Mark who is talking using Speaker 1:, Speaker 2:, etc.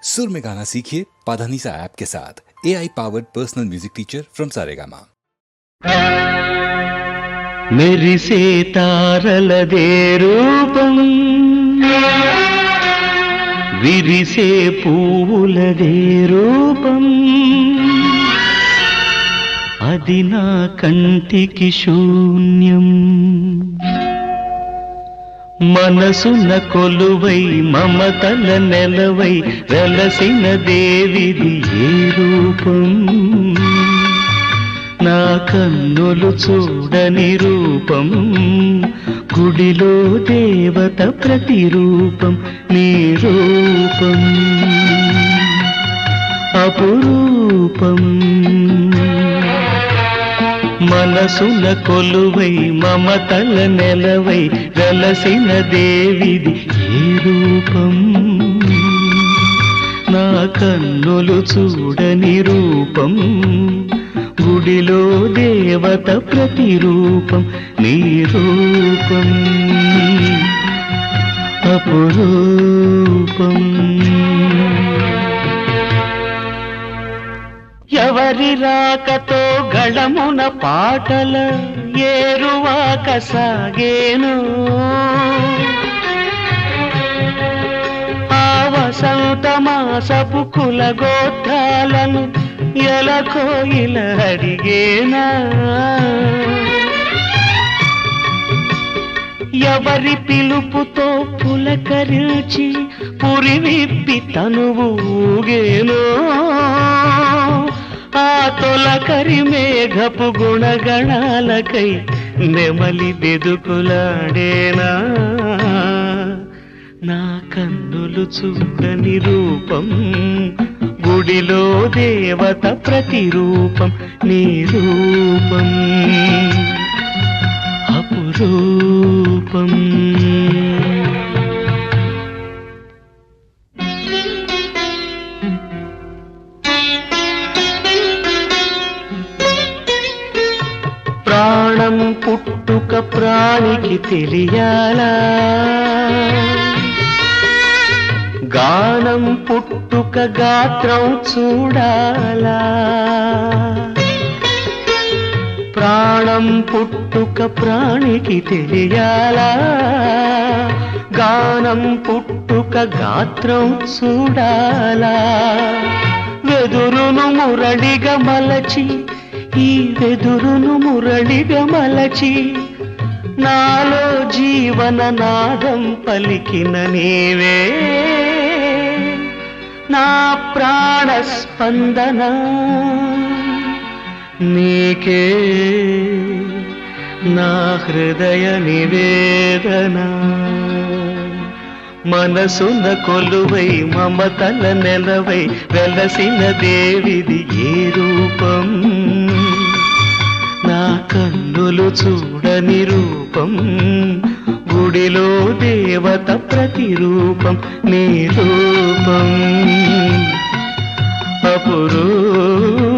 Speaker 1: सुर में गाना सीखिए पाधानीसा ऐप के साथ। AI powered personal music teacher from Saregama.
Speaker 2: మెరిసే తారలదే రూపం, విరిసే పువ్వులదే రూపం, అది నా కంటికి శూన్యం. మనసున కొలువై మమతల నెలవై వెలసిన దేవిది ఏ రూపం, నా కన్నులు చూడని రూపం, గుడిలో దేవత ప్రతిరూపం, నీ రూపం అపురూపం. మనసున కొలువై మమతల నెలవై వెలసిన దేవిది ఏ రూపం, నా కన్నులు చూడని రూపం, గుడిలో దేవత ప్రతిరూపం, నీ రూపం అపురూపం. ఎవరి రాకతో గళమున పాటల ఏరువాక సాగేను, ఆ వసంత మాసపు కులగోత్రాలను ఎలకోయిల అడిగేనా, ఎవరి పిలుపుతో పులకరించి పురివిప్పి తనువు ఊగేనో, ఆ తొలకరి మేఘపు గుణగణాలకై నెమలి బెదుకులాడేనా, నా కన్నులు చూడని రూపం, గుడిలో దేవత ప్రతిరూపం, నీ రూపం అపురూపం. ప్రాణం పుట్టుక ప్రాణికి తెలియాలా, గానం పుట్టుక గాత్రం చూడాలా, ప్రాణం పుట్టుక ప్రాణికి తెలియాలా, గానం పుట్టుక గాత్రం చూడాలా, వెదురును మురళిగా మలచి, ఈ వెదురును మురళిగా మలచి, నాలో జీవన నాదం పలికిన నీవే, నా ప్రాణ స్పందన నీకే, నా హృదయ నివేదన. మనసున కొలువై మమతల నెలవై వెలసిన దేవిది ఏ రూపం, నా కన్నులు చూడని రూపం, గుడిలో దేవత ప్రతిరూపం, నీ రూపం అపురూపం.